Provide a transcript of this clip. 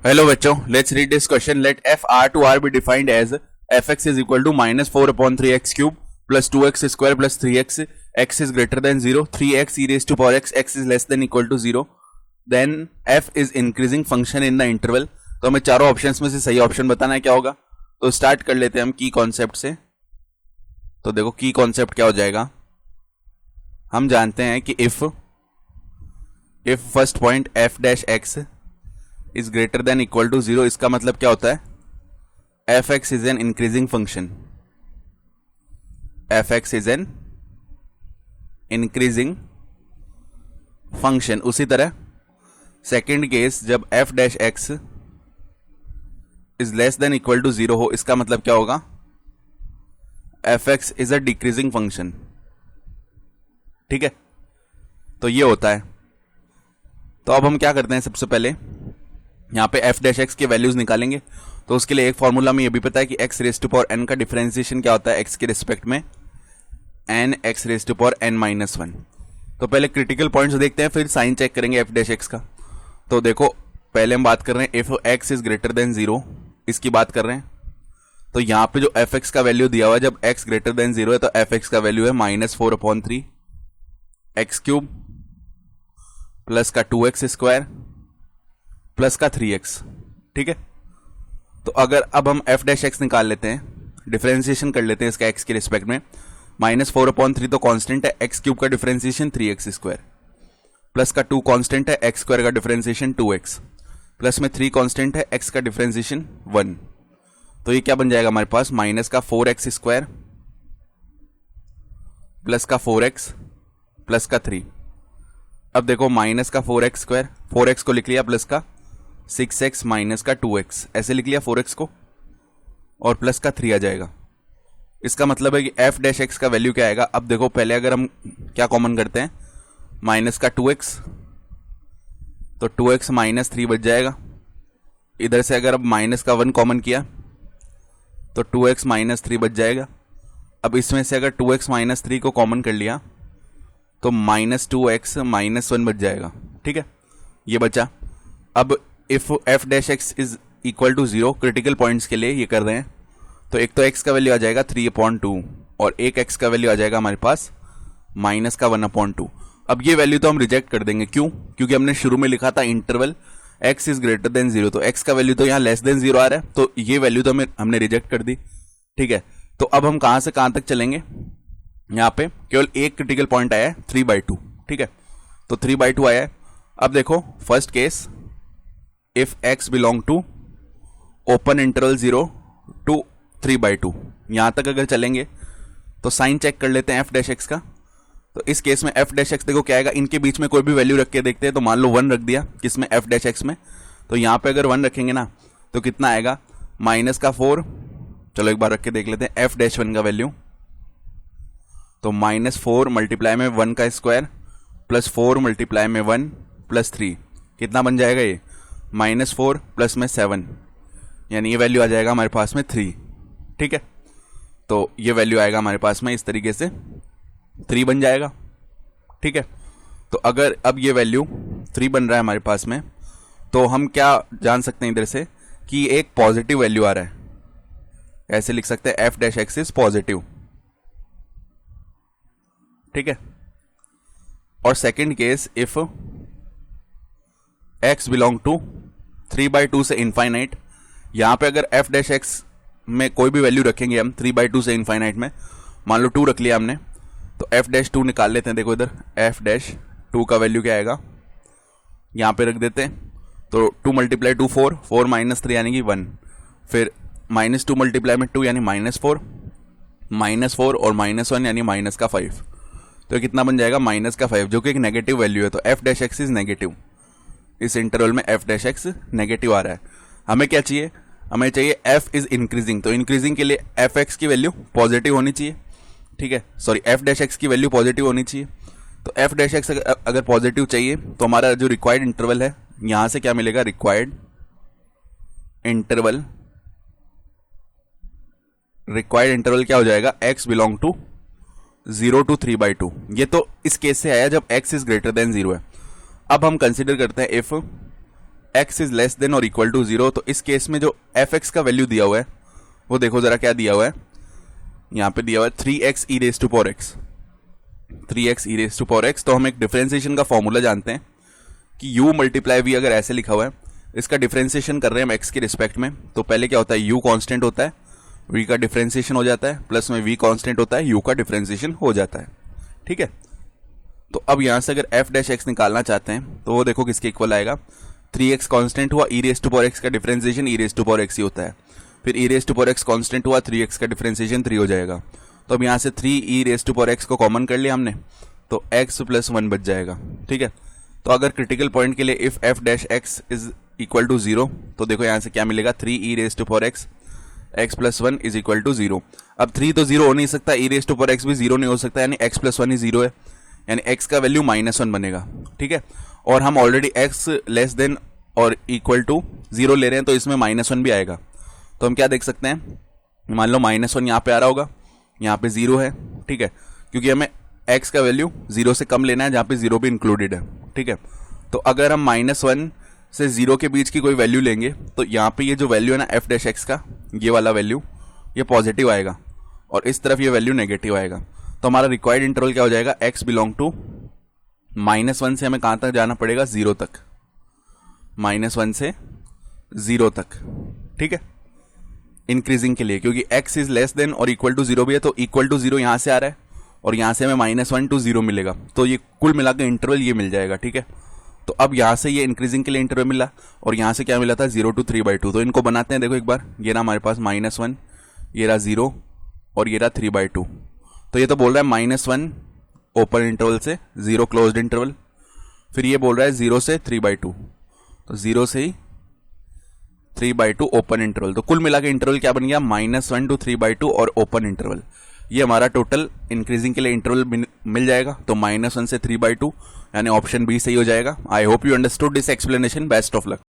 Hello बच्चों, let's read this question. Let F R to R be defined as F X is equal to -4/3x³ plus 2x² plus 3x, x is greater than 0, 3x e raised to power x is less than equal to 0, then f is increasing function in the interval. तो हमें चारों options में से सही option बताना है क्या होगा. तो स्टार्ट कर लेते हैं हम की कॉन्सेप्ट से. तो देखो की कॉन्सेप्ट क्या हो जाएगा. हम जानते हैं कि if first point f dash x is greater than equal to 0, इसका मतलब क्या होता है, F X is an increasing function. F X is an increasing function. उसी तरह सेकेंड केस जब F dash X is less than equal to 0 हो, इसका मतलब क्या होगा, F X is a decreasing function. ठीक है, तो ये होता है. तो अब हम क्या करते हैं, सबसे पहले यहां पे एफ डैश एक्स के वैल्यूज निकालेंगे. तो उसके लिए एक फॉर्मूला में ये भी पता है कि X raise to power N का डिफरेंशिएशन क्या होता है एक्स के रिस्पेक्ट में, N X raise to power N minus 1. तो पहले क्रिटिकल पॉइंट्स देखते हैं, फिर साइन चेक करेंगे एफ डैश एक्स का. तो देखो पहले हम बात कर रहे हैं if X is greater than 0, इसकी बात कर रहे हैं. तो यहां पे जो एफ एक्स का वैल्यू दिया हुआ है, जब एक्स ग्रेटर देन 0 है तो एफ एक्स का वैल्यू है -4/3 x³ प्लस का 2x² प्लस का 3x. ठीक है, तो अगर अब हम f डैश एक्स निकाल लेते हैं, डिफरेंशिएशन कर लेते हैं इसका x के रिस्पेक्ट में. -4/3 तो कांस्टेंट है, x³ का डिफरेंशिएशन 3x² प्लस का 2 कांस्टेंट है, x² का डिफरेंशिएशन 2x प्लस में 3 कांस्टेंट है, x का डिफरेंशिएशन 1. तो ये क्या बन जाएगा हमारे पास, माइनस का 4x² प्लस का 4x प्लस का 3. अब देखो माइनस का 4x², 4x को लिख लिया, प्लस का 6x माइनस का 2x, ऐसे लिख लिया 4x को, और प्लस का 3 आ जाएगा. इसका मतलब है कि f डैश एक्स का वैल्यू क्या आएगा. अब देखो पहले अगर हम क्या कॉमन करते हैं, माइनस का 2x, तो 2x माइनस 3 बच जाएगा. इधर से अगर अब माइनस का 1 कॉमन किया तो 2x माइनस 3 बच जाएगा. अब इसमें से अगर 2x माइनस 3 को कॉमन कर लिया तो -2x माइनस 1 बच जाएगा. ठीक है, ये बचा. अब if f dash X is equal to 0, critical points के लिए ये कर रहे हैं, तो एक तो x का वैल्यू आ जाएगा 3/2 और एक x का वैल्यू आ जाएगा हमारे पास माइनस का 1/2. अब ये वैल्यू तो हम रिजेक्ट कर देंगे. क्यों? क्योंकि हमने शुरू में लिखा था interval x is greater than 0, तो x का वैल्यू तो यहाँ लेस देन 0 आ रहा है, तो ये वैल्यू तो हमने रिजेक्ट कर दी. ठीक है, तो अब हम कहां से कहां तक चलेंगे, यहाँ पे केवल एक क्रिटिकल पॉइंट आया है 3/2. ठीक है, तो 3/2 आया है. अब देखो first case, if x belong to open interval 0 to 3/2, यहां तक अगर चलेंगे तो साइन चेक कर लेते हैं f डैश एक्स का. तो इस केस में f डैश एक्स देखो क्या आएगा, इनके बीच में कोई भी वैल्यू रख के देखते हैं. तो मान लो 1 रख दिया किसमें, f डैश एक्स में. तो यहां पे अगर 1 रखेंगे ना तो कितना आएगा, माइनस का 4. चलो एक बार रख के देख लेते हैं f डैश 1 का वैल्यू. तो -4 मल्टीप्लाई में 1 का स्क्वायर प्लस 4 मल्टीप्लाई में 1 प्लस 3, कितना बन जाएगा ये, -4 प्लस में 7, यानी ये वैल्यू आ जाएगा हमारे पास में 3. ठीक है, तो ये वैल्यू आएगा हमारे पास में इस तरीके से 3 बन जाएगा. ठीक है, तो अगर अब ये वैल्यू 3 बन रहा है हमारे पास में, तो हम क्या जान सकते हैं इधर से कि एक पॉजिटिव वैल्यू आ रहा है. ऐसे लिख सकते हैं f dash X is positive. ठीक है, और second case if x belong to 3/2 से इनफाइनाइट, यहां पे अगर f डैश एक्स में कोई भी वैल्यू रखेंगे हम 3/2 से इनफाइनाइट में, मान लो 2 रख लिया हमने, तो f डैश 2 निकाल लेते हैं. देखो इधर f डैश 2 का वैल्यू क्या आएगा, यहां पे रख देते हैं. तो 2 मल्टीप्लाई 2 4, 4 माइनस 3 यानी कि 1, फिर -2 मल्टीप्लाई में 2 यानी -4, -4 और -1 यानी माइनस का 5. तो कितना बन जाएगा, माइनस का 5, जो कि एक नेगेटिव वैल्यू है. तो f dash X is negative. इस इंटरवल में f डैश एक्स नेगेटिव आ रहा है. हमें क्या चाहिए, हमें चाहिए f इज इंक्रीजिंग. तो इंक्रीजिंग के लिए f एक्स की वैल्यू पॉजिटिव होनी चाहिए. ठीक है, सॉरी f डैश एक्स की वैल्यू पॉजिटिव होनी चाहिए. तो f डैश एक्स अगर पॉजिटिव चाहिए तो हमारा जो रिक्वायर्ड इंटरवल है, यहां से क्या मिलेगा, रिक्वायर्ड इंटरवल क्या हो जाएगा, x बिलोंग टू 0 to 3/2. ये तो इस केस से आया जब x इज ग्रेटर देन 0 है. अब हम कंसिडर करते हैं if x is less then और इक्वल टू 0, तो इस केस में जो fx का वैल्यू दिया हुआ है वो देखो जरा क्या दिया हुआ है, यहाँ पे दिया हुआ है 3x e raise to power x, 3x e raise to power x। तो हम एक डिफरेंशिएशन का फॉर्मूला जानते हैं कि u मल्टीप्लाई v अगर ऐसे लिखा हुआ है, इसका डिफरेंशिएशन कर रहे हैं हम x के रिस्पेक्ट में, तो पहले क्या होता है u कांस्टेंट होता है, v का डिफरेंशिएशन हो जाता है, प्लस में v कांस्टेंट होता है, u का डिफरेंशिएशन हो जाता है। ठीक है, तो अब यहां से अगर f डैश x निकालना चाहते हैं तो वो देखो किसके इक्वल आएगा, 3x कांस्टेंट हुआ, e raise to power x का differentiation e raise to power x ही होता है, फिर e raise to power x constant हुआ, 3x का डिफरेंशिएशन 3 हो जाएगा। तो अब यहां से 3e raise to power x को कॉमन कर लिया हमने, तो x प्लस 1 बच जाएगा। ठीक है, तो अगर क्रिटिकल पॉइंट के लिए if f dash x is equal to 0, तो देखो यहां से क्या मिलेगा, 3e raise to power x x plus 1 is equal to 0। अब 3 तो 0 हो नहीं सकता, e raise to power x भी 0 नहीं हो सकता, यानी x प्लस 1 ही 0 है, यानी x का वैल्यू -1 बनेगा। ठीक है, और हम ऑलरेडी x लेस देन और इक्वल टू 0 ले रहे हैं, तो इसमें -1 भी आएगा। तो हम क्या देख सकते हैं, मान लो -1 यहाँ पे आ रहा होगा, यहाँ पे 0 है। ठीक है, क्योंकि हमें x का वैल्यू 0 से कम लेना है, जहाँ पे 0 भी इंक्लूडेड है। ठीक है, तो अगर हम -1 से 0 के बीच की कोई वैल्यू लेंगे, तो यहाँ पे ये जो वैल्यू है ना f डैश x का, ये वाला वैल्यू ये पॉजिटिव आएगा और इस तरफ ये वैल्यू नेगेटिव आएगा। तो हमारा रिक्वायर्ड इंटरवल क्या हो जाएगा, x बिलोंग टू -1 से हमें कहाँ तक जाना पड़ेगा, 0 तक, -1 से 0 तक। ठीक है, इंक्रीजिंग के लिए, क्योंकि x इज लेस देन और इक्वल टू 0 भी है, तो इक्वल टू 0 यहाँ से आ रहा है और यहाँ से हमें -1 टू 0 मिलेगा, तो ये कुल मिला के इंटरवल ये मिल जाएगा। ठीक है, तो अब यहाँ से ये इंक्रीजिंग के लिए इंटरवल मिला और यहाँ से क्या मिला था, 0 to 3/2। तो इनको बनाते हैं, देखो एक बार, ये रहा हमारे पास -1, ये रहा 0 और ये रहा 3/2। तो ये तो बोल रहा है -1 ओपन इंटरवल से 0 क्लोज्ड इंटरवल, फिर ये बोल रहा है 0 से 3/2, तो 0 से ही 3/2 ओपन इंटरवल। तो कुल मिला के इंटरवल क्या बन गया, -1 to 3/2 और ओपन इंटरवल। ये हमारा टोटल इंक्रीजिंग के लिए इंटरवल मिल जाएगा, तो -1 से 3/2, यानी ऑप्शन बी सही हो जाएगा। I hope you understood this explanation. Best of luck.